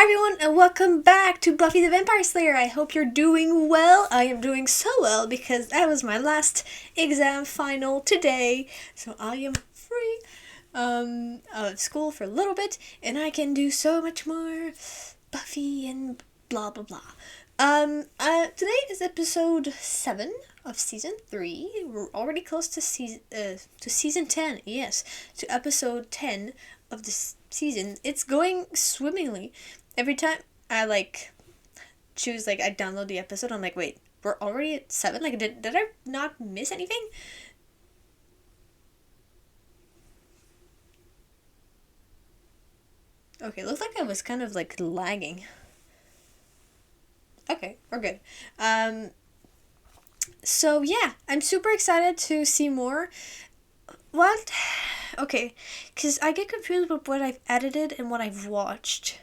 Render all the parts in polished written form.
Hi everyone and welcome back to Buffy the Vampire Slayer. I hope you're doing well. I am doing so well because that was my last exam final today. So I am free of school for a little bit and I can do so much more Buffy and blah blah blah. Today is episode 7 of season 3. We're already close to season 10. Yes, to episode 10 of this season. It's going swimmingly. Every time I choose I download the episode, I'm like, wait, we're already at 7? Did I not miss anything? Okay, looks like I was kind of lagging. Okay, we're good. So yeah, I'm super excited to see more. What? Okay, because I get confused with what I've edited and what I've watched.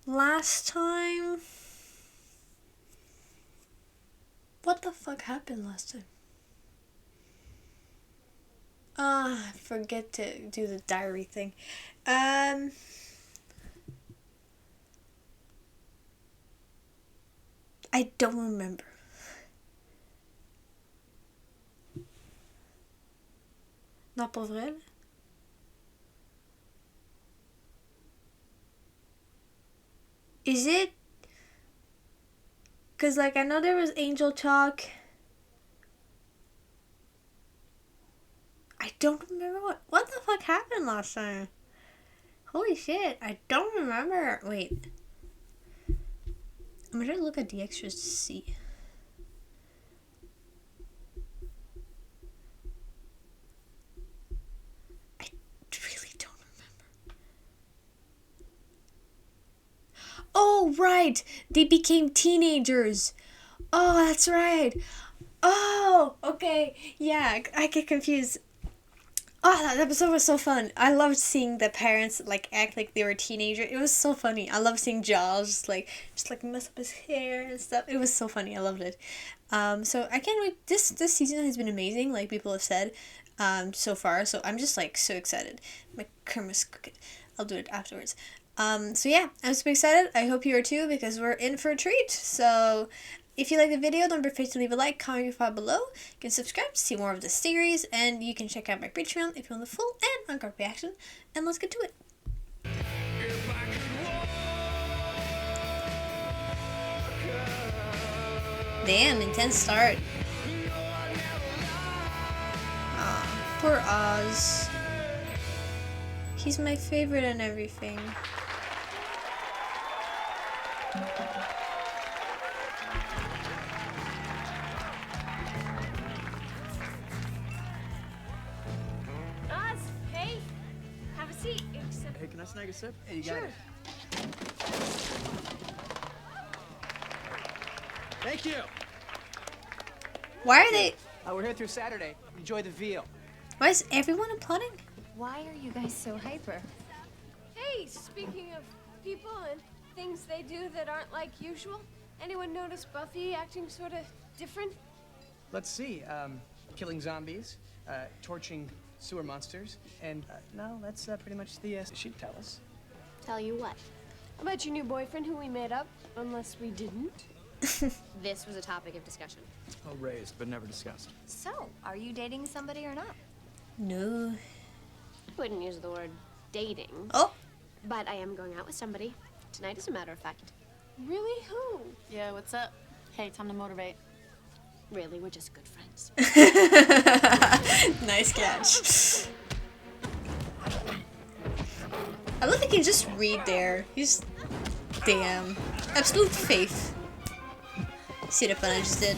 Last time... What the fuck happened last time? I forget to do the diary thing. I don't remember. Non, pas vrai? Is it? Because, I know there was Angel Talk. I don't remember what the fuck happened last time. Holy shit, I don't remember. Wait. I'm gonna look at the extras to see. I really don't remember. Oh, right. They became teenagers. Oh, that's right. Oh, okay. Yeah, I get confused. Oh, that episode was so fun. I loved seeing the parents act like they were a teenager. It was so funny. I love seeing Giles just mess up his hair and stuff. It was so funny. I loved it. So I can't wait. This season has been amazing, like people have said, so far. So I'm just so excited. My Kermis cooking. I'll do it afterwards. So yeah, I'm super excited. I hope you are too because we're in for a treat. So if you like the video, don't forget to leave a like, comment, your thought below. You can subscribe to see more of the series, and you can check out my Patreon if you want the full and uncut reaction. And let's get to it. Damn, intense start. Aw, poor Oz. He's my favorite and everything. Hey, can I snag a sip? Hey, you got it. Thank you. Why are they... We're here through Saturday. Enjoy the veal. Why is everyone applauding? Why are you guys so hyper? Hey, speaking of people and things they do that aren't like usual, anyone notice Buffy acting sort of different? Let's see. Killing zombies, torching sewer monsters, and no, that's pretty much the she'd tell us. Tell you what. About your new boyfriend who we made up, unless we didn't. This was a topic of discussion. Well raised, but never discussed. So, are you dating somebody or not? No. I wouldn't use the word dating. Oh. But I am going out with somebody. Tonight, as a matter of fact. Really? Who? Yeah, what's up? Hey, time to motivate. Really, we're just good friends. Nice catch. I love that he can just read there. He's... Damn. Absolute faith. See the fun I just did.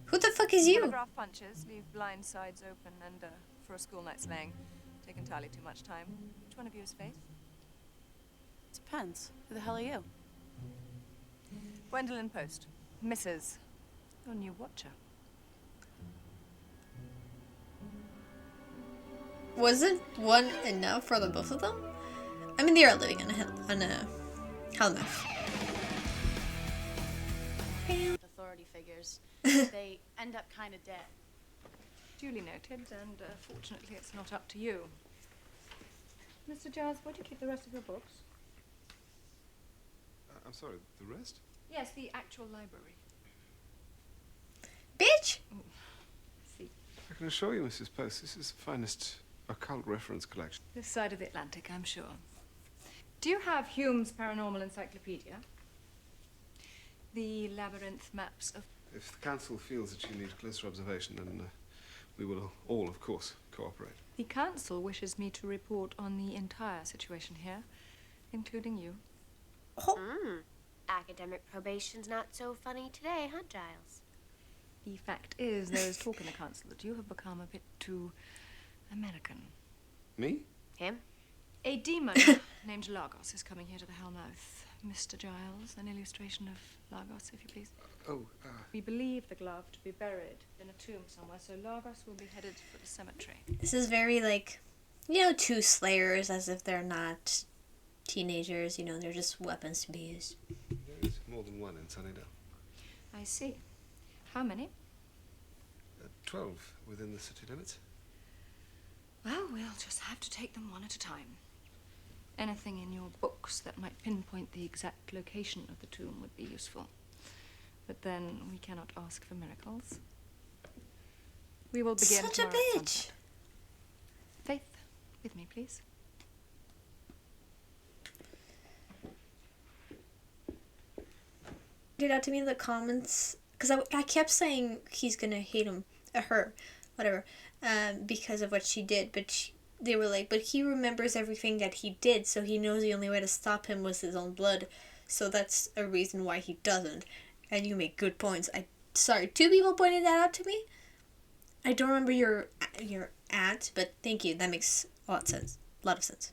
Who the fuck is you? Telegraph punches leave blind sides open and, for a school night slang, take entirely too much time. Which one of you is Faith? Depends. Who the hell are you? Gwendolyn Post. Mrs. Your new watcher. Wasn't one enough for the both of them? I mean, they are living on a Hellmouth. Authority figures. They end up kind of dead. Duly noted, and fortunately it's not up to you. Mr. Giles, where do you keep the rest of your books? I'm sorry, the rest? Yes, the actual library. Bitch! See, I can assure you, Mrs. Post, this is the finest occult reference collection. this side of the Atlantic, I'm sure. Do you have Hume's Paranormal Encyclopedia? The labyrinth maps of... If the council feels that you need closer observation, then we will all, of course, cooperate. The council wishes me to report on the entire situation here, including you. Oh, Academic probation's not so funny today, huh, Giles? The fact is, there is talk in the council that you have become a bit too American. Me? Him? A demon named Lagos is coming here to the Hellmouth. Mr. Giles, an illustration of Lagos, if you please. We believe the glove to be buried in a tomb somewhere, so Lagos will be headed for the cemetery. this is very like, you know, two slayers as if they're not teenagers, you know, they're just weapons to be used. There is more than one in Sunnydale. I see. How many? 12 within the city limits. Well, we'll just have to take them one at a time. Anything in your books that might pinpoint the exact location of the tomb would be useful. But then we cannot ask for miracles. We will begin Such a tomorrow at bitch. sunset. Faith, with me, please. Get out to me in the comments, because I kept saying he's gonna hate him, her, whatever, because of what she did, but they were like, but he remembers everything that he did, so he knows the only way to stop him was his own blood, so that's a reason why he doesn't. And you make good points. Sorry, 2 people pointed that out to me. I don't remember your at, but thank you. That makes a lot of sense.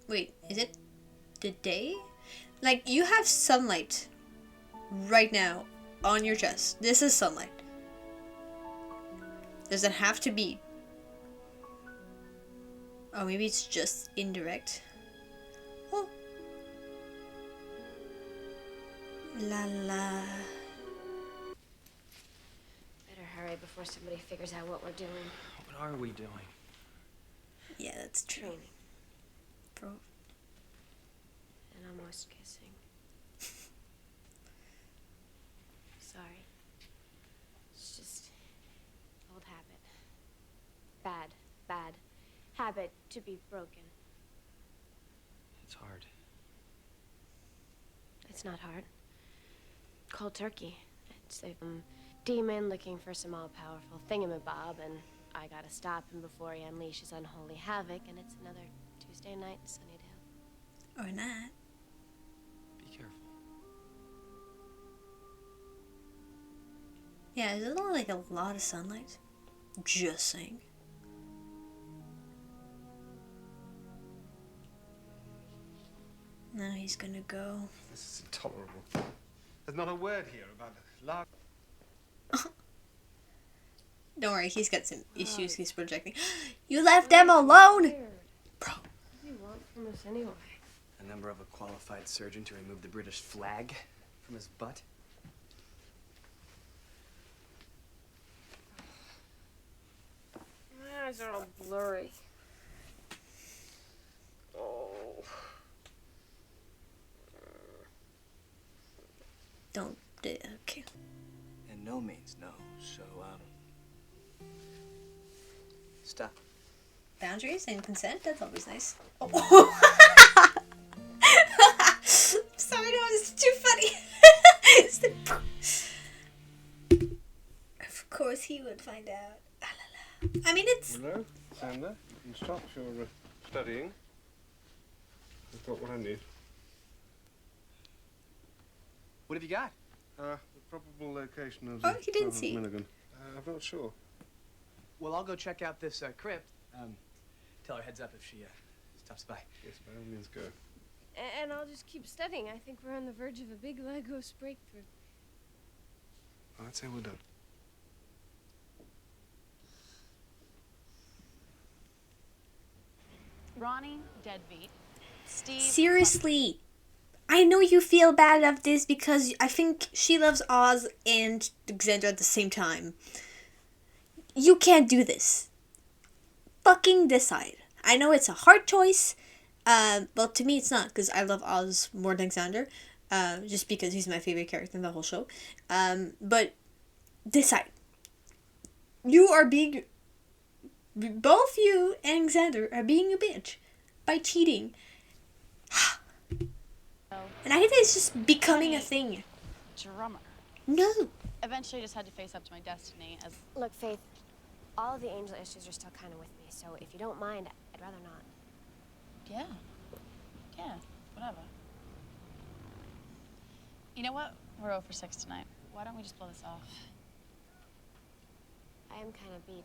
Wait, is it the day? Like, you have sunlight right now on your chest. This is sunlight. Does it have to be? Oh, maybe it's just indirect. Oh. La la. Better hurry before somebody figures out what we're doing. What are we doing? Yeah, that's true. Training. Bro. And almost kissing. Sorry. It's just old habit. Bad habit to be broken. It's hard. It's not hard. Cold turkey. It's a demon looking for some all-powerful thingamabob, and I gotta stop him before he unleashes unholy havoc, and it's another Tuesday night in Sunnydale. Or not. Be careful. Yeah, isn't it like a lot of sunlight? Just saying. Now he's gonna go. This is intolerable. There's not a word here about love. Don't worry, he's got some issues he's projecting. You left them alone! Bro. What do you want from us anyway? A number of a qualified surgeon to remove the British flag from his butt. My eyes are all blurry. Oh. Don't. Okay. And no means no, so, stop. Boundaries and consent? That's always nice. Oh. Sorry, no, it's too funny. It's of course he would find out. Ah, la, la. I mean, it's... Hello, Sander. You can stop your studying. I've got what I need. What have you got? The probable location of Oh, he didn't of see. Minon. I'm not sure. Well, I'll go check out this crypt. Tell her heads up if she stops by. Yes, by all means go. And I'll just keep studying. I think we're on the verge of a big Lagos breakthrough. I'd say we're done. Ronnie, deadbeat. Steve. Seriously. I know you feel bad of this because I think she loves Oz and Xander at the same time. You can't do this. Fucking decide. I know it's a hard choice. Well, to me it's not, because I love Oz more than Xander. Just because he's my favorite character in the whole show. But decide. You are being... Both you and Xander are being a bitch by cheating. And I think it's just becoming a thing. Drummer. No. Eventually just had to face up to my destiny as... Look, Faith, all of the angel issues are still kind of with me, so if you don't mind, I'd rather not. Yeah. Yeah, whatever. You know what? We're 0 for 6 tonight. Why don't we just blow this off? I am kind of beat,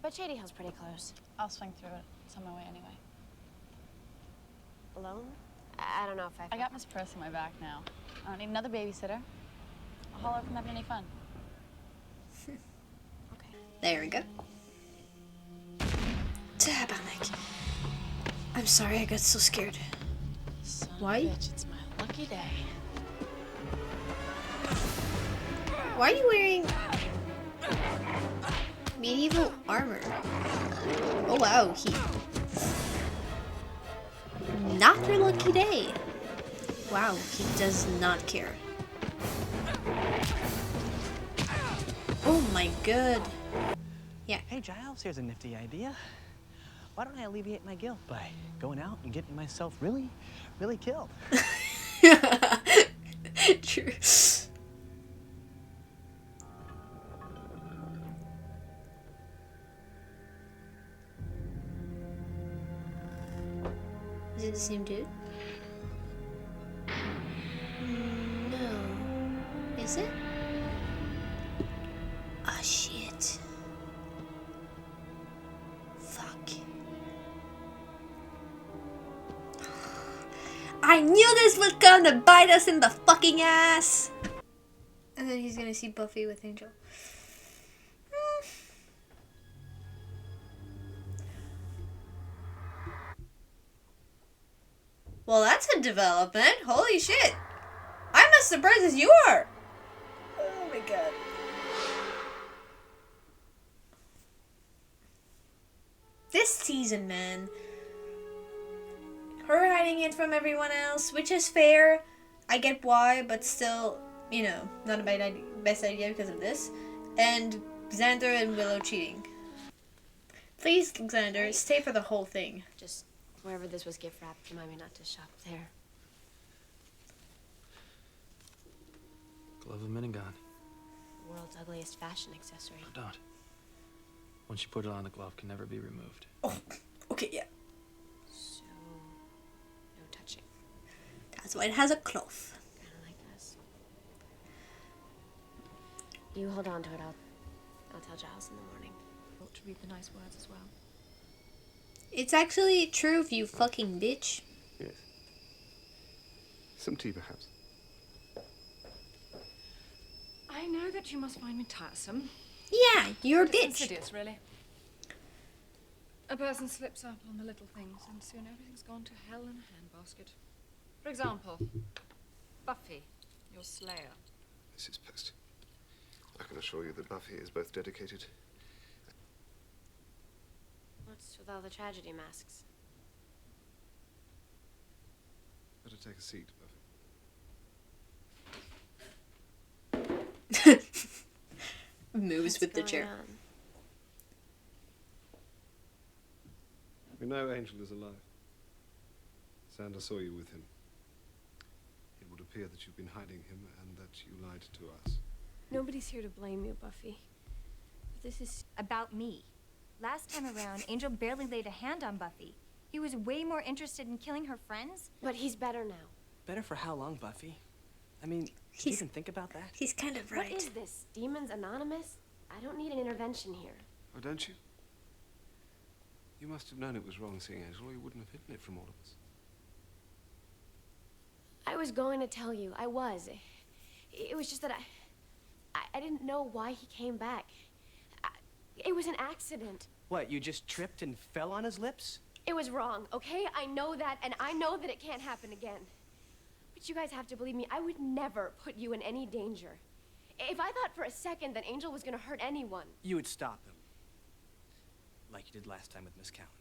but Shady Hill's pretty close. I'll swing through it. It's on my way anyway. Alone? I don't know if I got Miss Purse on my back now. I don't need another babysitter. I'll holler if I'm having any fun. Okay. There we go. Tabarnak. I'm sorry I got so scared. Son of a Why? bitch, it's my lucky day. Why are you wearing medieval armor? Oh wow, not your lucky day. Wow, he does not care. Oh my god. Yeah. Hey, Giles, here's a nifty idea. Why don't I alleviate my guilt by going out and getting myself really, really killed? True. Is it the same dude? No. Is it? Ah, shit. Fuck. I knew this was gonna bite us in the fucking ass! And then he's gonna see Buffy with Angel. Well, that's a development. Holy shit. I'm as surprised as you are. Oh my god. This season, man. Her hiding it from everyone else, which is fair. I get why, but still, you know, not a best idea because of this. And Xander and Willow cheating. Please, Xander, stay for the whole thing. Just wherever this was gift wrapped, remind me not to shop there. Glove of Minon. World's ugliest fashion accessory. No, don't. Once you put it on, the glove can never be removed. Oh, okay, yeah. So, no touching. That's why it has a cloth. Kind of like this. You hold on to it. I'll tell Giles in the morning. Ought to read the nice words as well. It's actually true, you fucking bitch. Yes. Some tea, perhaps. I know that you must find me tiresome. Yeah, you're a But it's bitch. insidious, really. A person slips up on the little things, and soon everything's gone to hell in a handbasket. For example, Buffy, your slayer. Mrs. Post, I can assure you that Buffy is both dedicated. What's with all the tragedy masks? Better take a seat, Buffy. Moves with the chair. On? We know Angel is alive. Xander saw you with him. It would appear that you've been hiding him and that you lied to us. Nobody's here to blame you, Buffy. But this is About me. Last time around, Angel barely laid a hand on Buffy. He was way more interested in killing her friends. But he's better now. Better for how long, Buffy? I mean, did you He's- even think about that? He's kind of right. What is this? Demons Anonymous? I don't need an intervention here. Oh, don't you? You must have known it was wrong seeing Angel, or you wouldn't have hidden it from all of us. I was going to tell you. I was. It was just that I didn't know why he came back. It was an accident. What, you just tripped and fell on his lips? It was wrong, okay? I know that, and I know that it can't happen again. But you guys have to believe me, I would never put you in any danger. If I thought for a second that Angel was gonna hurt anyone. You would stop him. Like you did last time with Miss Calendar.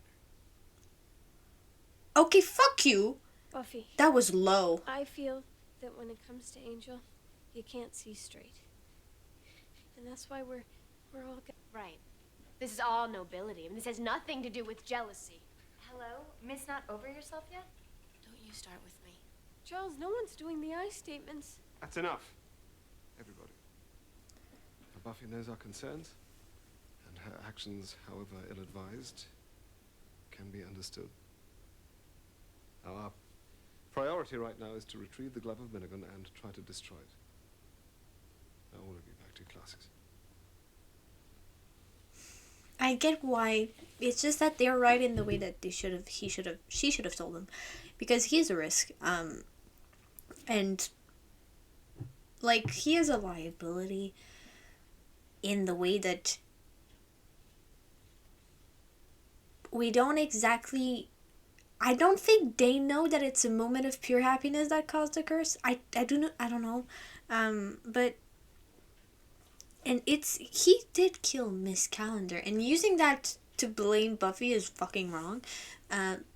Okay, fuck you. Buffy, That was low. I feel that when it comes to Angel, you can't see straight. And that's why we're all Right. This is all nobility. I mean, this has nothing to do with jealousy. Hello? Miss not over yourself yet? Don't you start with me. Charles, no one's doing the I statements. That's enough. Everybody. Now, Buffy knows our concerns, and her actions, however ill-advised, can be understood. Now, our priority right now is to retrieve the glove of Minon and try to destroy it. Now, all of you back to your classes. I get why. It's just that they're right in the way that she should have told him, because he is a risk. And like, he is a liability in the way that we don't exactly. I don't think they know that it's a moment of pure happiness that caused the curse. I don't know. But and he did kill Miss Calendar, and using that to blame Buffy is fucking wrong.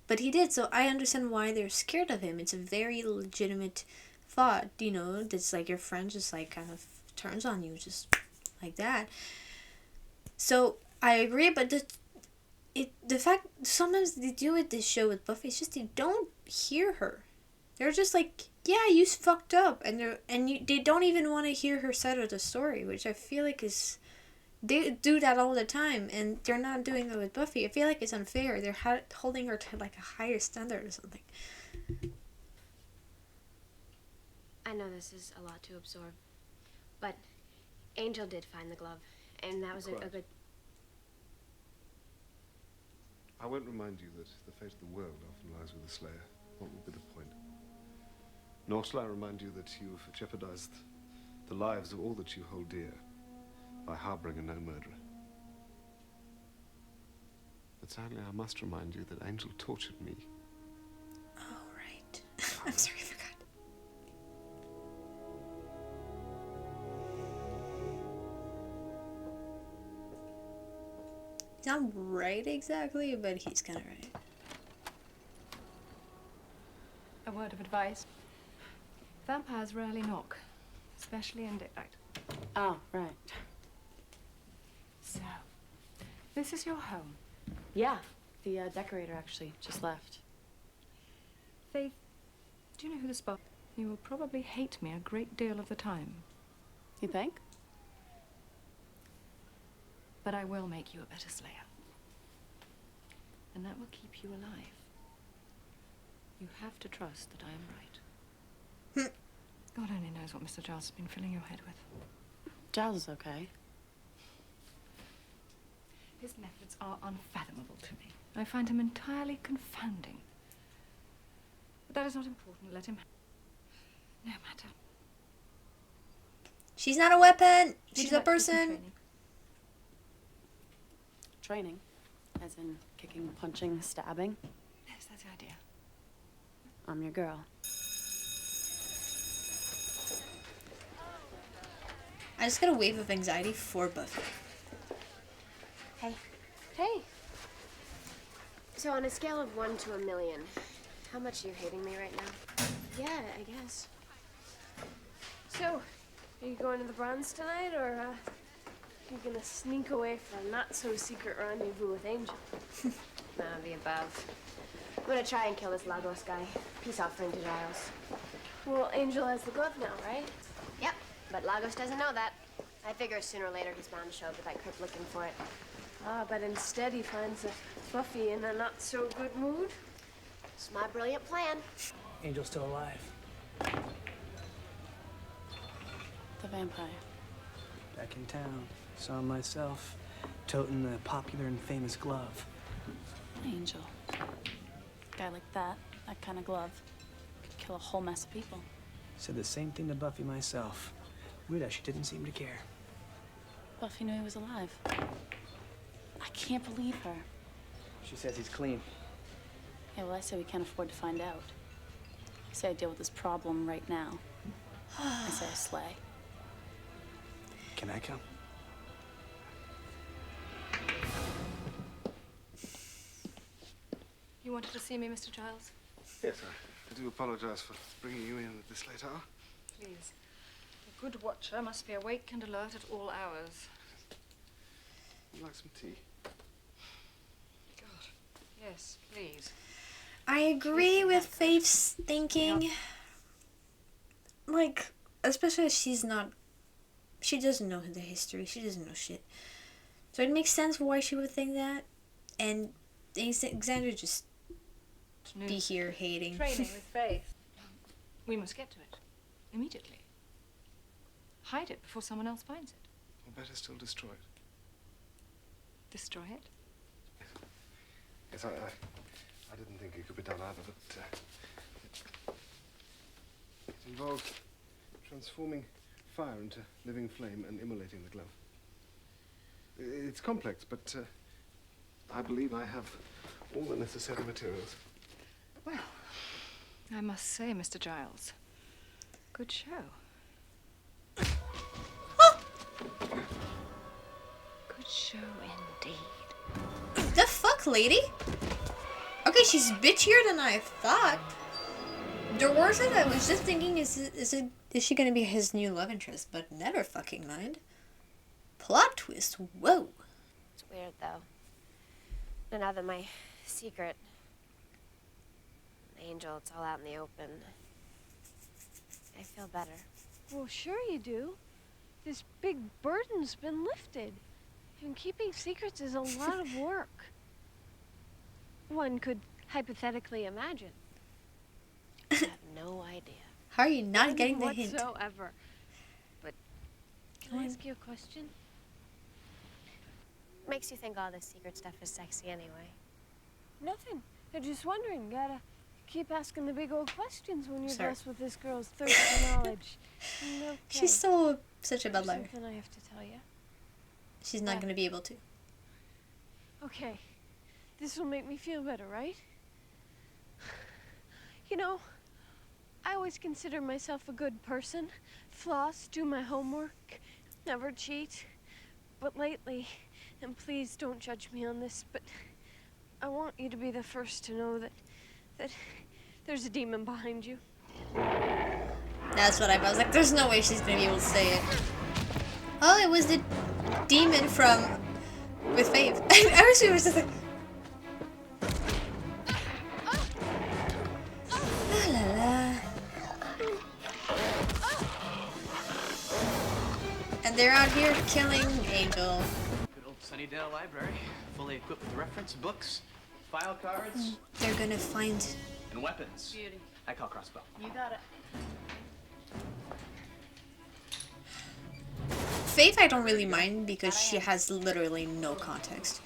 But he did, so I understand why they're scared of him. It's a very legitimate thought, you know, that's like your friend just like kind of turns on you just like that. So I agree, but the fact sometimes they do with this show with Buffy, it's just they don't hear her. They're just like, yeah, you fucked up, and they don't even want to hear her side of the story, which I feel like is, they do that all the time, and they're not doing that with Buffy. I feel like it's unfair. They're holding her to like a higher standard or something. I know this is a lot to absorb, but Angel did find the glove, and that was a good... I won't remind you that the fate of the world often lies with the Slayer. What would be the point? Nor shall I remind you that you've jeopardized the lives of all that you hold dear by harboring a no-murderer. But sadly, I must remind you that Angel tortured me. Oh, right. I'm sorry, I forgot. He's not right exactly, but he's kind of right. A word of advice. Vampires rarely knock, especially in daylight. Oh, right. So, this is your home. Yeah, the decorator actually just left. Faith, do you know who the spot? You will probably hate me a great deal of the time. You think? But I will make you a better Slayer. And that will keep you alive. You have to trust that I am right. God only knows what Mr. Giles has been filling your head with. Giles is okay. His methods are unfathomable to me. I find him entirely confounding. But that is not important. Let him... No matter. She's not a weapon. She's Would a you like to do some person. training? Training, as in kicking, punching, stabbing. Yes, that's the idea. I'm your girl. I just got a wave of anxiety for Buffy. Hey. Hey. So on a scale of 1 to 1,000,000, how much are you hating me right now? Yeah, I guess. So, are you going to the Bronze tonight, or are you gonna sneak away for a not-so-secret rendezvous with Angel? None of the above. I'm gonna try and kill this Lagos guy. Peace offering to Giles. Well, Angel has the glove now, right? Yep, but Lagos doesn't know that. I figure sooner or later he's bound to show up with that crypt looking for it. Ah, but instead he finds Buffy in a not-so-good mood. It's my brilliant plan. Angel's still alive. The vampire. Back in town. Saw him myself, toting the popular and famous glove. Angel. A guy like that kind of glove, could kill a whole mess of people. Said the same thing to Buffy myself. Weird how she didn't seem to care. Buffy knew he was alive. I can't believe her. She says he's clean. Yeah, well, I say we can't afford to find out. say I deal with this problem right now. I say I slay. Can I come? You wanted to see me, Mr. Giles? Yes, I do apologize for bringing you in at this late hour. Please. A good watcher must be awake and alert at all hours. Would you like some tea? God. Yes, please. I agree with Faith's thinking. Like, especially as she doesn't know the history. She doesn't know shit. So it makes sense why she would think that. And Alexander just be here hating. Training with Faith. We must get to it. Immediately. Hide it before someone else finds it. Or better still, destroy it. Destroy it? Yes, I didn't think it could be done either, but it involves transforming fire into living flame and immolating the glove. It's complex, but I believe I have all the necessary materials. Well, I must say, Mr. Giles, good show. Good show indeed. The fuck, lady? Okay, she's bitchier than I thought. The worst that I was just thinking is she gonna be his new love interest? But never fucking mind. Plot twist. Whoa. It's weird, though. And now that my secret, Angel, it's all out in the open, I feel better. Well, sure you do. This big burden's been lifted. And keeping secrets is a lot of work. One could hypothetically imagine. I have no idea. How are you not getting the hint? Whatsoever. But can I ask you a question? Makes you think all this secret stuff is sexy anyway. Nothing. I'm just wondering. Gotta keep asking the big old questions when you're Sorry. blessed with this girl's thirst for knowledge. Okay. She's so such a bad There's liar. something I have to tell you. She's not gonna be able to. Okay. This will make me feel better, right? You know, I always consider myself a good person. Floss, do my homework, never cheat. But lately, and please don't judge me on this, but I want you to be the first to know that there's a demon behind you. That's what I was like. There's no way she's gonna be able to say it. Oh, it was the demon from with Faith. I wish it was just like. La la la. And they're out here killing Angel. Good old Sunnydale Library, fully equipped with reference books, file cards, They're gonna find. and weapons. Beauty. I call crossbow. You got it. Faith, I don't really mind because she has literally no context.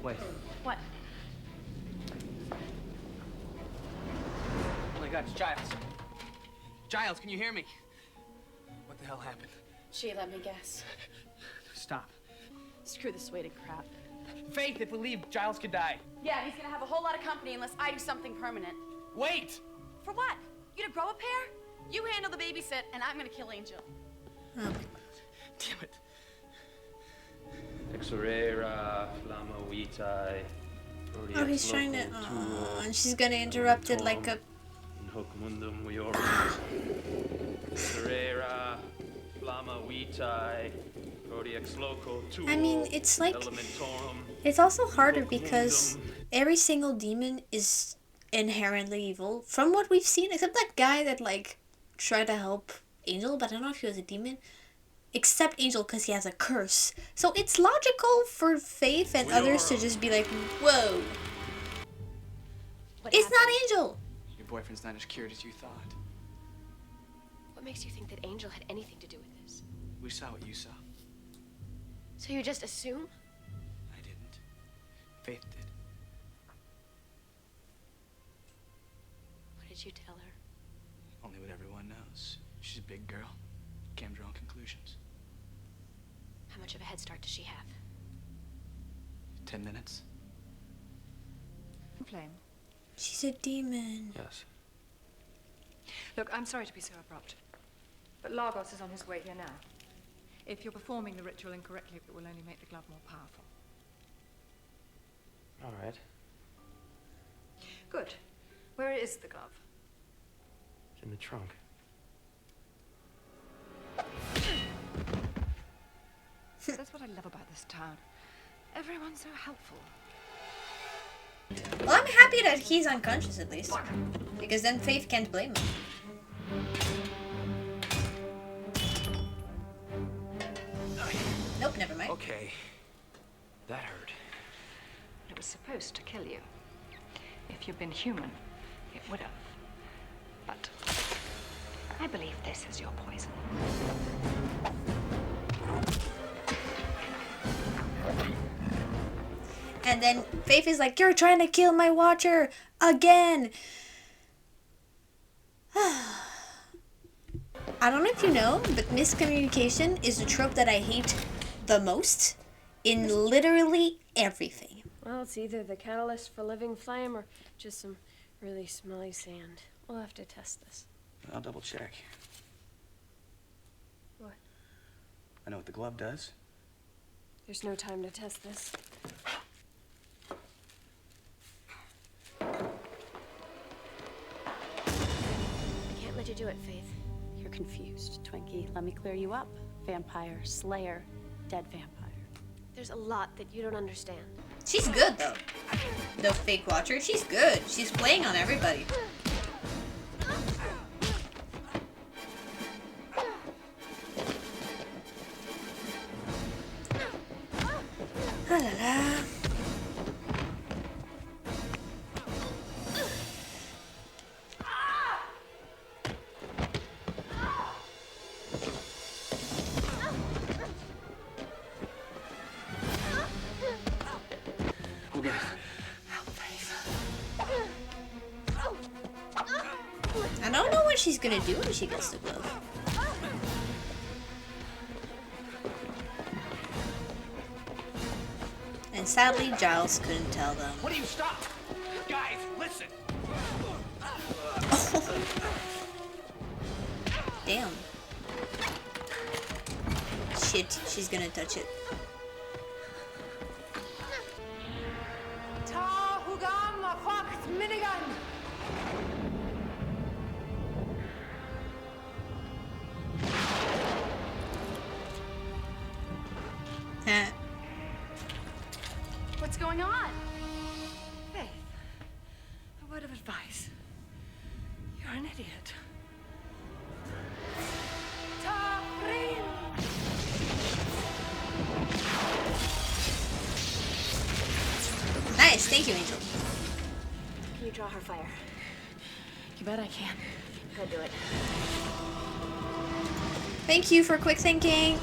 Wait. What? Oh my God, it's Giles. Giles, can you hear me? What the hell happened? She let me guess. Stop. Screw this weighted crap. Faith, if we leave, Giles could die. Yeah, he's gonna have a whole lot of company unless I do something permanent. Wait! For what? You to grow a pair? You handle the babysit, and I'm gonna kill Angel. Oh. Damn it. Exorera, Flama Vitai, Oh, he's trying to. And she's gonna interrupt it like a. Hoc Mundum Viortis. Exorera, Flama Vitai, Ex Loco Tuo. I mean, it's like. Elementorum. It's also harder because every single demon is inherently evil from what we've seen, except that guy that like tried to help Angel, but I don't know if he was a demon. Except Angel because he has a curse. So it's logical for Faith and others to just be like, whoa. It's not Angel. Your boyfriend's not as cured as you thought. What makes you think that Angel had anything to do with this? We saw what you saw. So you just assume? I didn't. Faith did. What did you tell her? Only what everyone knows. She's a big girl. Can't draw conclusions. How much of a head start does she have? 10 minutes. Flame. She's a demon. Yes. Look, I'm sorry to be so abrupt, but Largos is on his way here now. If you're performing the ritual incorrectly, it will only make the glove more powerful. All right. Good. Where is the glove? It's in the trunk. That's what I love about this town. Everyone's so helpful. Well, I'm happy that he's unconscious at least. Because then Faith can't blame him. Nope, never mind. Okay. That hurt. It was supposed to kill you. If you'd been human, it would have. But I believe this is your poison. And then Faith is like, you're trying to kill my watcher again. I don't know if you know, but miscommunication is a trope that I hate the most in literally everything. Well, it's either the catalyst for living flame or just some really smelly sand. We'll have to test this. I'll double check. What? I know what the glove does. There's no time to test this. I can't let you do it, Faith. You're confused, Twinkie. Let me clear you up. Vampire, slayer, dead vampire. There's a lot that you don't understand. She's good, though. The fake watcher, she's good. She's playing on everybody. La la la. I don't know what she's gonna do when she gets the glove. And sadly, Giles couldn't tell them. What do you stop? Guys, listen. Damn. Shit, she's gonna touch it. Ta hugam fakt minigun. What's going on? Faith, a word of advice. You're an idiot. Nice, thank you, Angel. Can you draw her fire? You bet I can. Go do it. Thank you for quick thinking.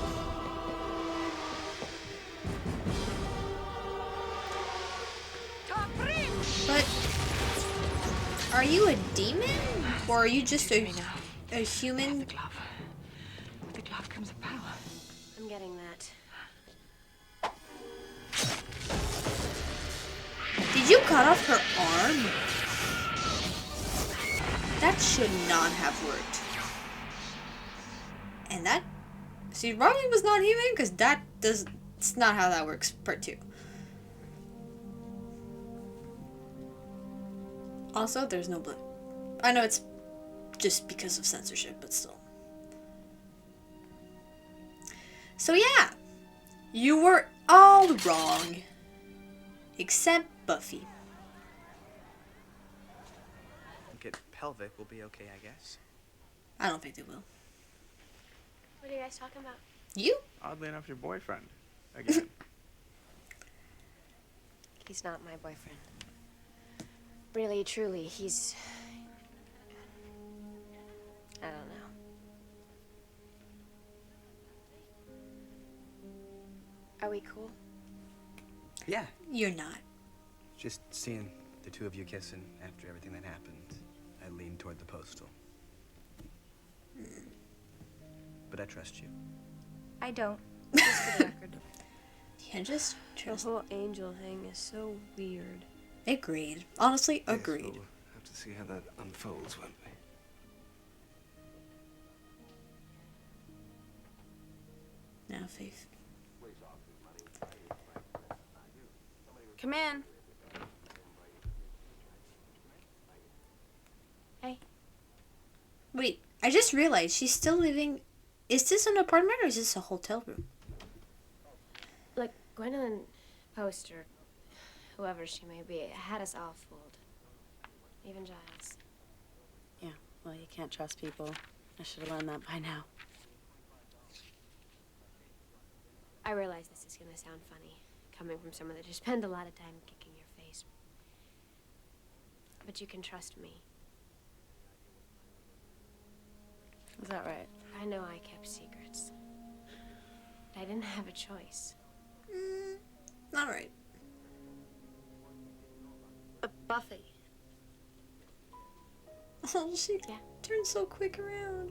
But are you a demon? Or are you just a human? With the glove comes a power. I'm getting that. Did you cut off her arm? That should not have worked. And that... See, Riley was not human, because it's not how that works, part 2. Also, there's no blood. I know it's just because of censorship, but still. So yeah, you were all wrong. Except Buffy. Get pelvic will be okay, I guess. I don't think they will. What are you guys talking about? You? Oddly enough, your boyfriend. Again. He's not my boyfriend. Really, truly, he's... I don't know. Are we cool? Yeah. You're not. Just seeing the two of you kissing after everything that happened, I leaned toward the postal. But I trust you. I don't. Just for the record. Yeah, just The trust. whole angel thing is so weird. Agreed. Honestly, Yes, agreed. we'll have to see how that unfolds, won't we? now, Faith. Come in. Hey. Wait, I just realized she's still living. Is this an apartment or is this a hotel room? Look, Gwendolyn Post, or whoever she may be, had us all fooled. Even Giles. Yeah, well, you can't trust people. I should have learned that by now. I realize this is gonna sound funny, coming from someone that just spent a lot of time kicking your face. But you can trust me. Is that right? I know I kept secrets. But I didn't have a choice. All right. Buffy. Oh, she turned so quick around.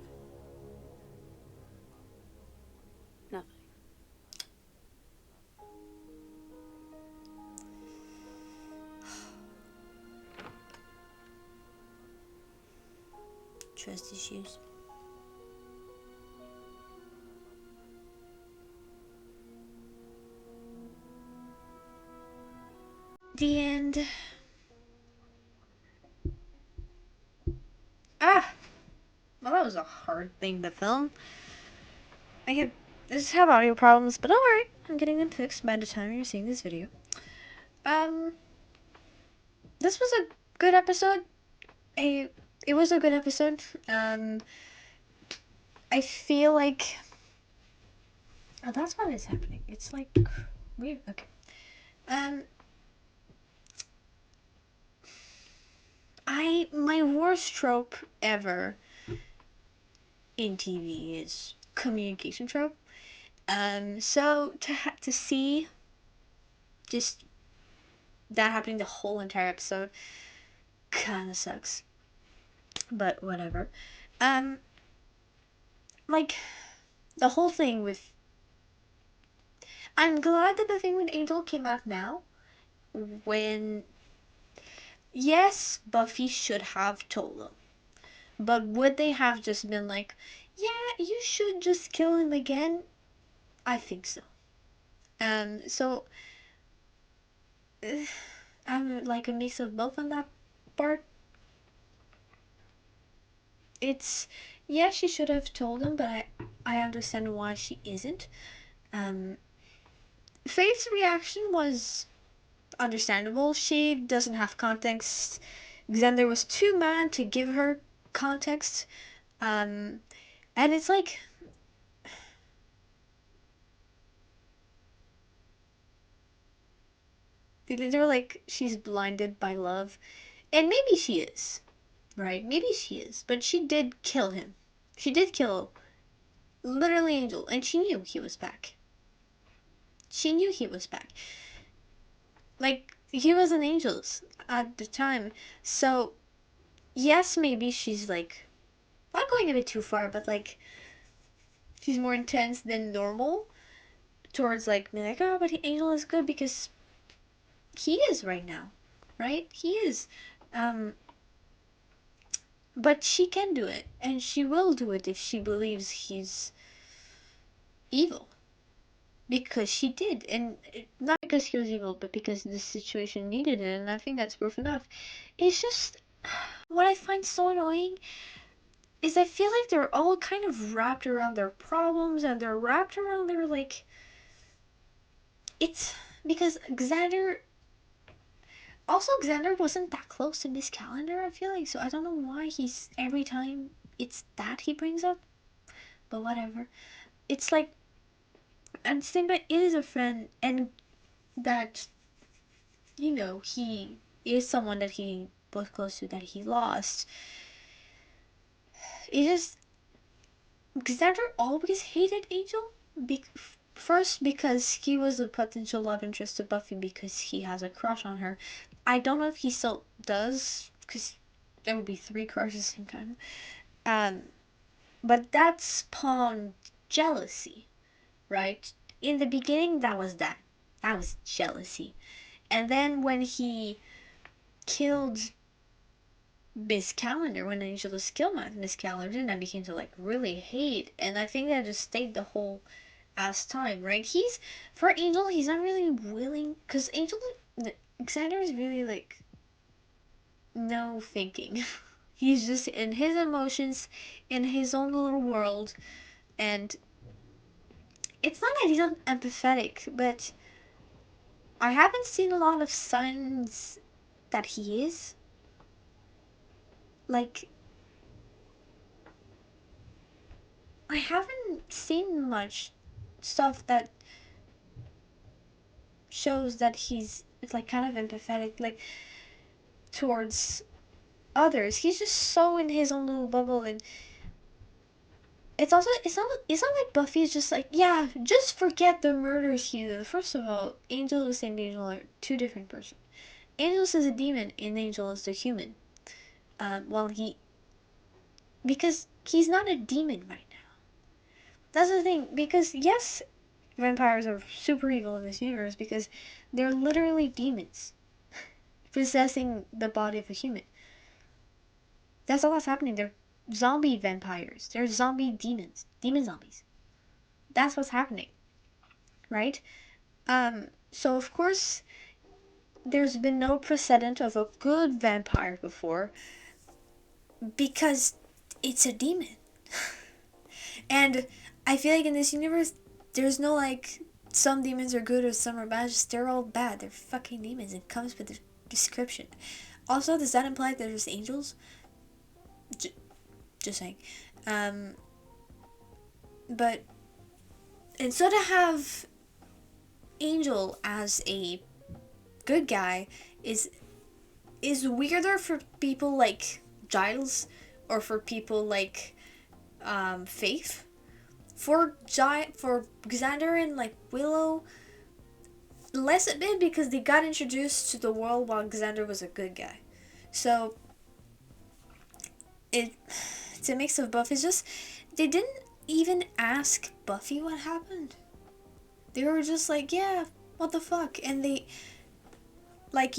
Nothing. Trust issues. The end. Well, that was a hard thing to film. I just have audio problems, but don't worry, I'm getting them fixed by the time you're seeing this video. This was a good episode. It was a good episode. I feel like that's what is happening. It's like weird. Okay. My worst trope ever in TV is communication trope. So to see just that happening the whole entire episode kind of sucks. But whatever. Like the whole thing with. I'm glad that the thing with Angel came out now. When. Yes, Buffy should have told them. But would they have just been like, yeah, you should just kill him again? I think so. So I'm like a mix of both on that part. It's yeah, she should have told him, but I understand why she isn't. Faith's reaction was understandable. She doesn't have context. Xander was too mad to give her context. And it's like they're like she's blinded by love. And maybe she is. Right? Maybe she is. But she did kill him. She did kill literally Angel, and she knew he was back. She knew he was back. Like, he was an Angel's at the time. So, yes, maybe she's like, not going a bit too far, but like, she's more intense than normal towards like, being like, oh, but Angel is good because he is right now. Right? He is. But she can do it, and she will do it if she believes he's evil. Because she did, and not because he was evil, but because the situation needed it, and I think that's proof enough. It's just what I find so annoying is I feel like they're all kind of wrapped around their problems, and they're wrapped around their like. It's because Xander. Also, Xander wasn't that close to this calendar. I feel like so. I don't know why he's every time it's that he brings up, but whatever. It's like, and Simba is a friend, and that he is someone that he was close to that he lost. It just Xander always hated Angel. First because he was a potential love interest to Buffy because he has a crush on her. I don't know if he still does because there would be three crushes in kind of. But that spawned jealousy, right? In the beginning, that was that. That was jealousy, and then when he killed Miss Calendar, when Angel was killed by Miss Calendar, and I became to like really hate, and I think that just stayed the whole as time, right? He's for Angel, he's not really willing because Xander is really like no thinking. He's just in his emotions, in his own little world, and it's not that he's not empathetic, but I haven't seen a lot of signs that he is. Like, I haven't seen much stuff that shows that he's like kind of empathetic, like towards others. He's just so in his own little bubble, and it's not like Buffy's just like, yeah, just forget the murders he did. First of all, Angel and Saint Angel are two different persons. Angel is a demon, and Angel is the human. Well, because he's not a demon right now. That's the thing. Because yes, vampires are super evil in this universe because they're literally demons possessing the body of a human. That's all that's happening. They're zombie vampires. They're zombie demons. Demon zombies. That's what's happening. Right? So of course there's been no precedent of a good vampire before because it's a demon. And I feel like in this universe there's no like some demons are good or some are bad, just they're all bad. They're fucking demons. It comes with the description. Also, does that imply that there's angels? Just saying. But and so to have Angel as a good guy is weirder for people like Giles or for people like Faith. For Xander and like Willow, less a bit because they got introduced to the world while Xander was a good guy. So it's a mix of both. It's just they didn't even ask Buffy what happened. They were just like, yeah, what the fuck? And they, like,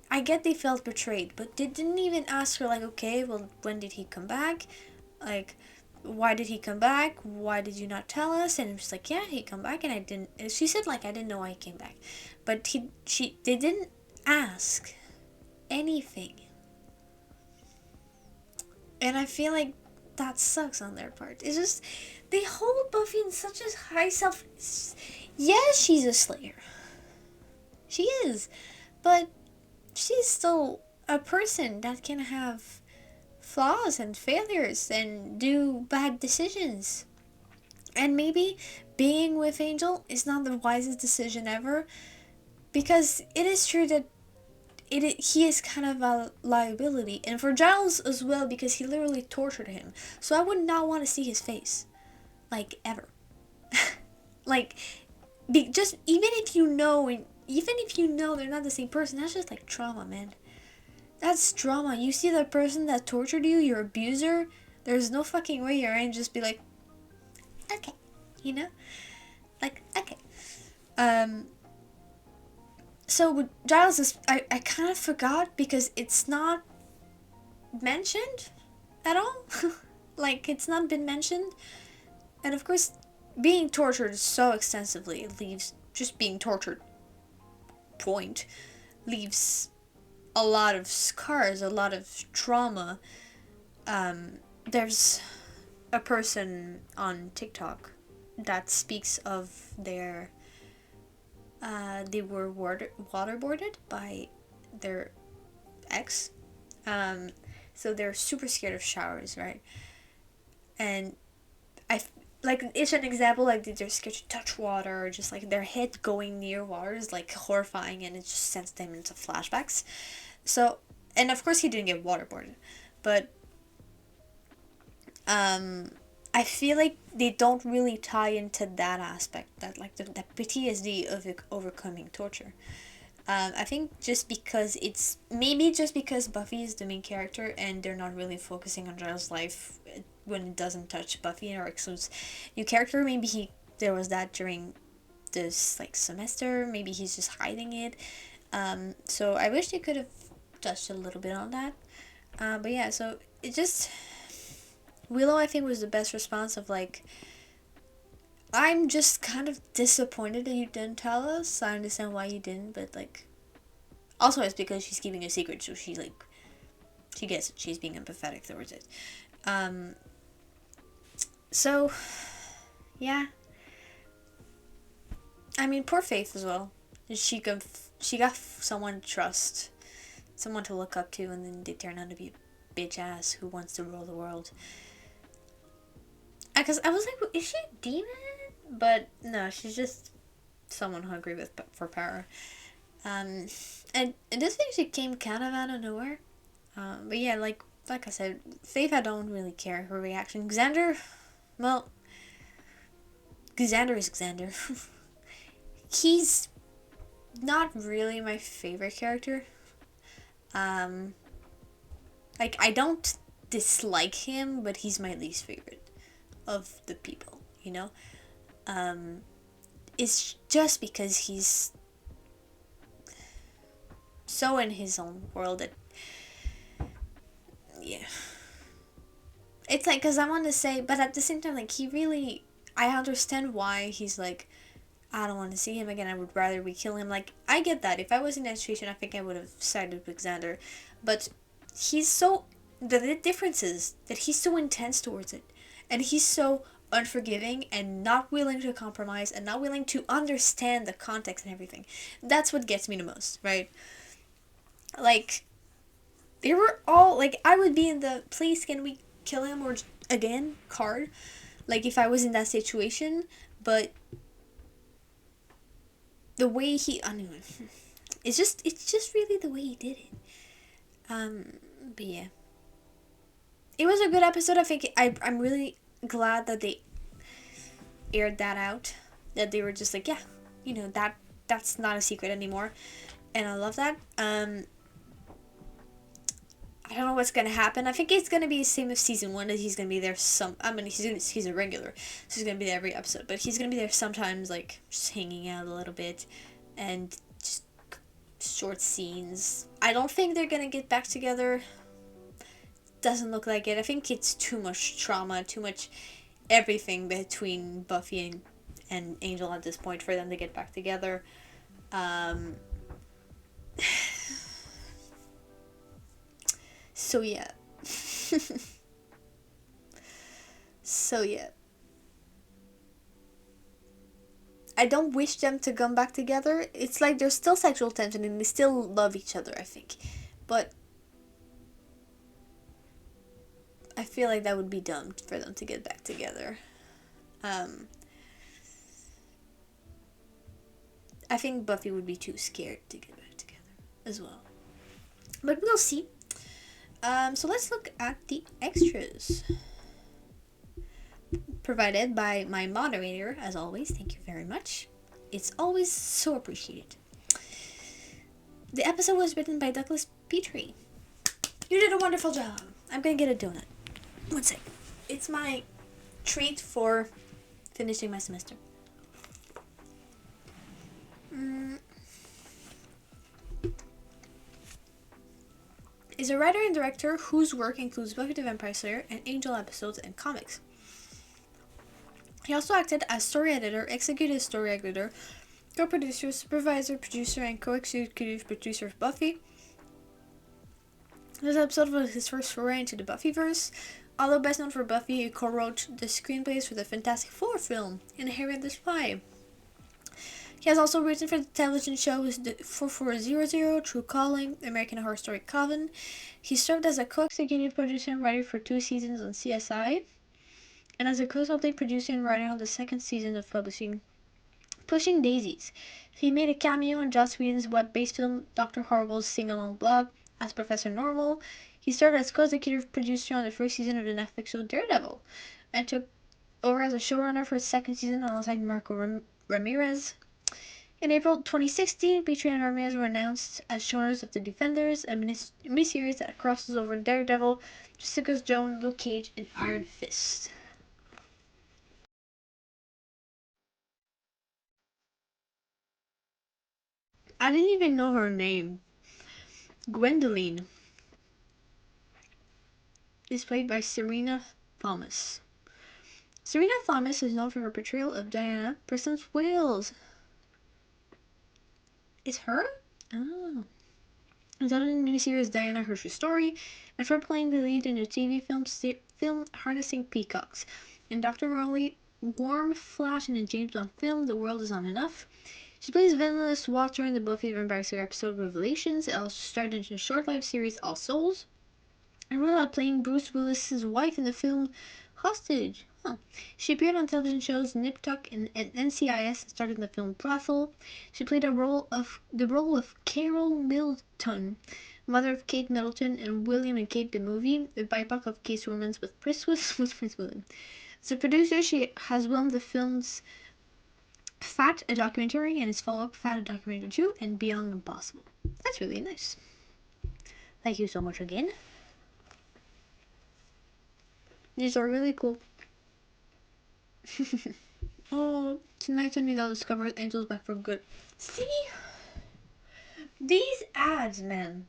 I get they felt betrayed, but they didn't even ask her, like, okay, well, when did he come back? Like, why did he come back? Why did you not tell us? And it was like, yeah, he come back, and I didn't, and she said, like, I didn't know why he came back. But they didn't ask anything. And I feel like that sucks on their part. It's just, they hold Buffy in such a high self... Yes, she's a slayer. She is. But she's still a person that can have flaws and failures and do bad decisions. And maybe being with Angel is not the wisest decision ever. Because it is true that he is kind of a liability, and for Giles as well, because he literally tortured him. So I would not want to see his face, like, ever. Like, just even if you know they're not the same person, that's just like trauma, man. That's trauma. You see the person that tortured you, your abuser. There's no fucking way you're in just be like, okay, you know, like okay. So with Giles, I kind of forgot because it's not mentioned at all. Like, it's not been mentioned. And of course, being tortured so extensively leaves, just being tortured, point, leaves a lot of scars, a lot of trauma. There's a person on TikTok that speaks of their... they were waterboarded by their ex. So they're super scared of showers, right? And like, it's an example, like, they're scared to touch water, or just like their head going near water is like horrifying, and it just sends them into flashbacks. So, and of course he didn't get waterboarded, but I feel like they don't really tie into that aspect, that like the PTSD of overcoming torture. I think just because Buffy is the main character and they're not really focusing on Giles' life when it doesn't touch Buffy or excludes new character. Maybe there was that during this like semester. Maybe he's just hiding it. So I wish they could have touched a little bit on that. But yeah, so it just... Willow, I think, was the best response of like, I'm just kind of disappointed that you didn't tell us. I understand why you didn't, but like, also it's because she's keeping a secret, so she like, she gets it. She's being empathetic towards it. Um. So, yeah. I mean, poor Faith as well. She got someone to trust, someone to look up to, and then they turn out to be a bitch ass who wants to rule the world. Because I was like, is she a demon? But no, she's just someone hungry for power. And this actually came kind of out of nowhere. But yeah, like I said, Faith, I don't really care her reaction. Xander, well, Xander is Xander. He's not really my favorite character. Like, I don't dislike him, but he's my least favorite of the people, you know? It's just because he's so in his own world that, yeah. It's like, because I want to say, but at the same time, like, he really, I understand why he's like, I don't want to see him again, I would rather we kill him. Like, I get that. If I was in that situation, I think I would have sided with Xander. But he's so, the difference is that he's so intense towards it. And he's so unforgiving and not willing to compromise and not willing to understand the context and everything. That's what gets me the most, right? Like, they were all, like, I would be in the, please can we kill him or again card, like, if I was in that situation. But the way he, anyway, it's just really the way he did it. But yeah, it was a good episode. I think I'm really glad that they aired that out, that they were just like, yeah, you know, that's not a secret anymore, and I love that. I don't know what's gonna happen. I think it's gonna be the same as season 1, that he's gonna be there he's a regular, so he's gonna be there every episode, but he's gonna be there sometimes, like, just hanging out a little bit, and just short scenes. I don't think they're gonna get back together. Doesn't look like it. I think it's too much trauma, too much everything between Buffy and Angel at this point for them to get back together. So yeah. So yeah. I don't wish them to come back together. It's like there's still sexual tension and they still love each other, I think. But I feel like that would be dumb for them to get back together. I think Buffy would be too scared to get back together as well. But we'll see. So let's look at the extras provided by my moderator, as always. Thank you very much. It's always so appreciated. The episode was written by Douglas Petrie. You did a wonderful job. I'm gonna get a donut. One sec. It's my treat for finishing my semester. Is a writer and director whose work includes Buffy the Vampire Slayer and Angel episodes and comics. He also acted as story editor, executive story editor, co-producer, supervisor, producer, and co-executive producer of Buffy. This episode was his first foray into the Buffyverse. Although best known for Buffy, he co-wrote the screenplays for the Fantastic Four film, Inherent the Spy. He has also written for the television shows The 4400, True Calling, American Horror Story Coven. He served as a co-executive producer and writer for 2 seasons on CSI, and as a consulting producer and writer on the 2nd season of Pushing Daisies. He made a cameo in Joss Whedon's web-based film Dr. Horrible's Sing-Along Blog as Professor Normal. He served as co-executive producer on the 1st season of the Netflix show Daredevil, and took over as a showrunner for the 2nd season alongside Marco Ramirez. In April 2016, Petrie and Ramirez were announced as showrunners of The Defenders, a miniseries that crosses over Daredevil, Jessica Jones, Luke Cage, and Iron Fist. I didn't even know her name. Gwendoline is played by Serena Thomas. Serena Thomas is known for her portrayal of Diana, Prince of Wales. It's her? Oh. It's on in the miniseries Diana Hershey's Story, and for playing the lead in the TV film Harnessing Peacocks. In Dr. Rowley, Warm Flash, and in James Bond film The World Is Not Enough. She plays villainous Walter in the Buffy the Vampire Slayer episode Revelations. It also starred in the short-lived series All Souls. And wrote out playing Bruce Willis's wife in the film Hostage. Huh. She appeared on television shows Nip Tuck and NCIS and starred in the film Brothel. She played the role of Carol Middleton, mother of Kate Middleton and William and Kate the movie, the BIPOC of Case Romance with Prince William. As a producer, she has won the films Fat, a documentary, and its follow-up Fat, a documentary 2, and Beyond Impossible. That's really nice. Thank you so much again. These are really cool. Oh, tonight Sunday I'll discover Angel's back for good. See? These ads, man.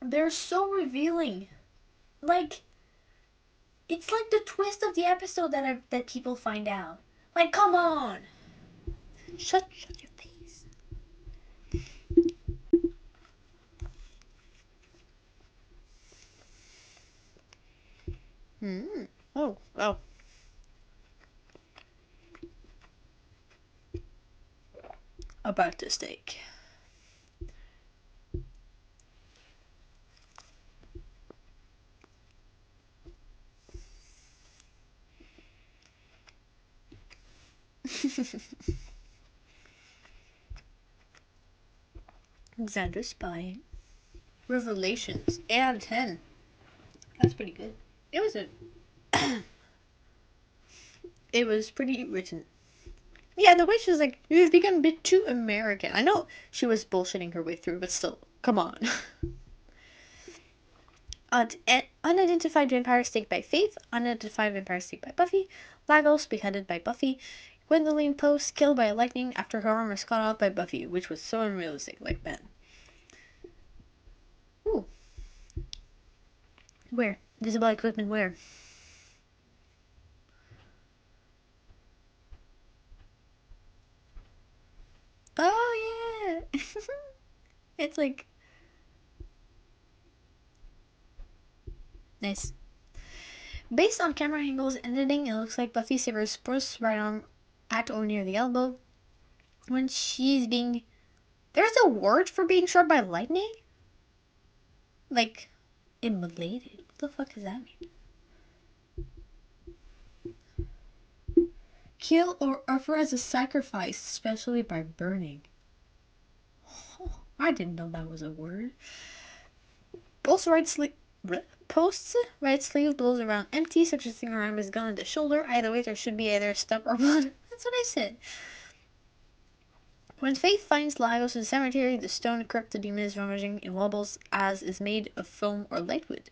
They're so revealing. Like, it's like the twist of the episode that people find out. Like, come on. Shut your face. Oh. About the steak. Xander Spy. Revelations. 8 out of 10. That's pretty good. It was it was pretty written. Yeah, the way she was like, you've become a bit too American. I know she was bullshitting her way through, but still, come on. Unidentified vampire staked by Faith. Unidentified vampire staked by Buffy. Lagos beheaded by Buffy. Gwendolyn Post killed by lightning after her arm was cut off by Buffy, which was so unrealistic. Like, man. Ooh. Where? Visible equipment where? Oh, yeah. It's like... Nice. Based on camera angles and editing, it looks like Buffy severs Bruce's right arm at or near the elbow. When she's being... There's a word for being struck by lightning? Like, immolated? What the fuck does that mean? Kill or offer as a sacrifice, especially by burning. Oh, I didn't know that was a word. Post right sleeve blows around empty, suggesting her arm is gone at the shoulder. Either way, there should be either stub or blood. That's what I said. When Faith finds Lagos in the cemetery, the stone crypt the demon is rummaging in wobbles as is made of foam or lightwood.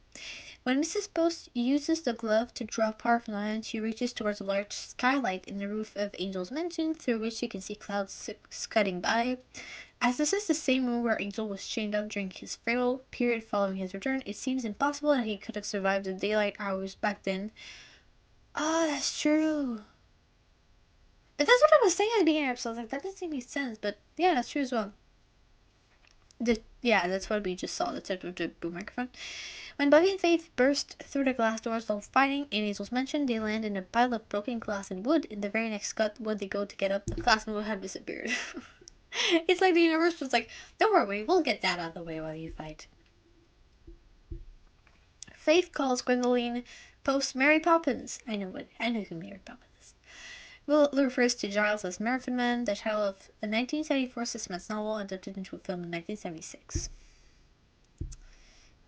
When Mrs. Post uses the glove to draw power from the island, she reaches towards a large skylight in the roof of Angel's mansion, through which she can see clouds scudding by. As this is the same room where Angel was chained up during his farewell period following his return, it seems impossible that he could have survived the daylight hours back then. Ah, that's true. But that's what I was saying at the beginning of the episode. Like, that doesn't make sense, but yeah, that's true as well. Yeah, that's what we just saw. The tip of the boom microphone. When Buffy and Faith burst through the glass doors while fighting in Angel's mansion, they land in a pile of broken glass and wood. In the very next cut, when they go to get up, the glass and wood have disappeared. It's like the universe was like, don't worry, we'll get that out of the way while you fight. Faith calls Gwendolyn Post Mary Poppins. I know who Mary Poppins is. Will refers to Giles as Marathon Man, the title of a 1974 suspense novel adapted into a film in 1976.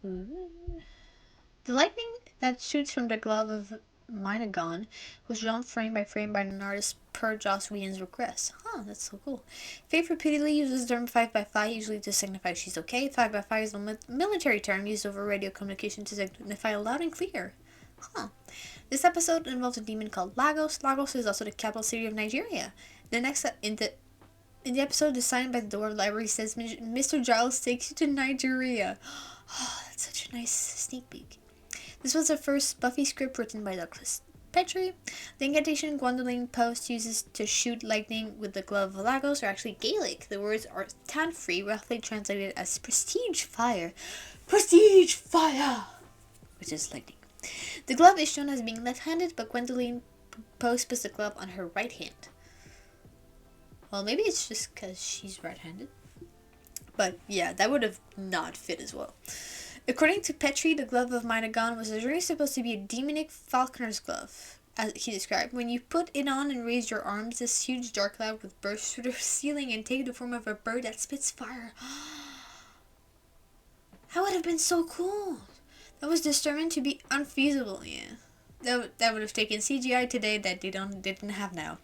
The lightning that shoots from the glove of Minon was drawn frame by frame by an artist per Joss Whedon's request. Huh, that's so cool. Faith repeatedly uses the term 5x5, usually to signify she's okay. 5x5 is a military term used over radio communication to signify loud and clear. Huh. This episode involves a demon called Lagos. Lagos is also the capital city of Nigeria. In the episode, the sign by the door of the library says, Mr. Giles takes you to Nigeria. Oh, that's such a nice sneak peek. This was the first Buffy script written by Douglas Petrie. The incantation Gwendolyn Post uses to shoot lightning with the glove of Lagos are actually Gaelic. The words are tan-free, roughly translated as prestige fire. Prestige fire! Which is lightning. The glove is shown as being left-handed, but Gwendolyn Post puts the glove on her right hand. Well, maybe it's just because she's right-handed. But yeah, that would have not fit as well. According to Petrie, the glove of Minon was originally supposed to be a demonic falconer's glove, as he described. When you put it on and raise your arms, this huge dark cloud would burst through the ceiling and take the form of a bird that spits fire. That would have been so cool. That was determined to be unfeasible, yeah. That would have taken CGI today that they didn't have now.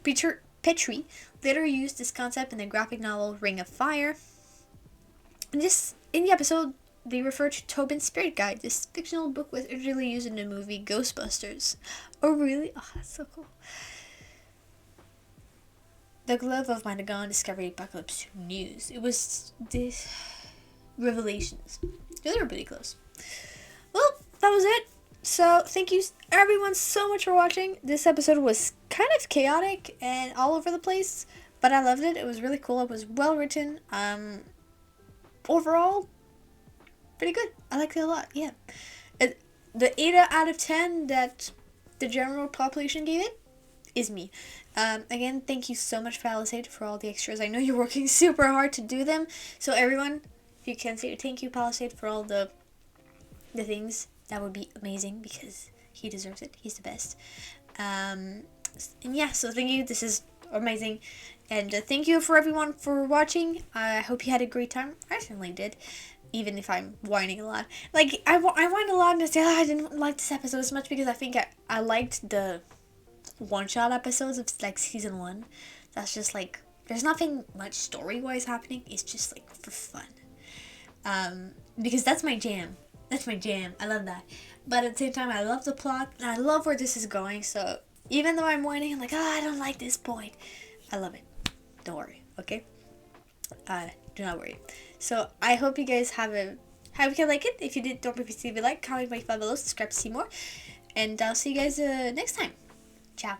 Petrie later used this concept in the graphic novel Ring of Fire. In the episode, they refer to Tobin's Spirit Guide. This fictional book was originally used in the movie Ghostbusters. Oh, really? Oh, that's so cool. The glove of Minon discovered Apocalypse News. It was this Revelations. They were pretty close. Well, that was it. So, thank you everyone so much for watching. This episode was kind of chaotic and all over the place, but I loved it. It was really cool. It was well written. Overall, pretty good. I liked it a lot, yeah. The 8 out of 10 that the general population gave it is me. Again, thank you so much, Palisade, for all the extras. I know you're working super hard to do them. So everyone, if you can say thank you, Palisade, for all the things, that would be amazing because he deserves it. He's the best. And yeah, so thank you. This is amazing. And thank you for everyone for watching. I hope you had a great time. I certainly did. Even if I'm whining a lot. Like, I whine a lot and I say, I didn't like this episode as much because I think I liked the one-shot episodes of, like, season 1. That's just, like, there's nothing much story-wise happening. It's just, like, for fun. Because that's my jam. That's my jam. I love that. But at the same time, I love the plot. And I love where this is going. So, even though I'm whining, I'm like, I don't like this point. I love it. Don't worry, okay? Do not worry. So I hope you guys hope you like it. If you did, don't forget to leave a like, comment, my 5 below, subscribe to see more, and I'll see you guys next time. Ciao.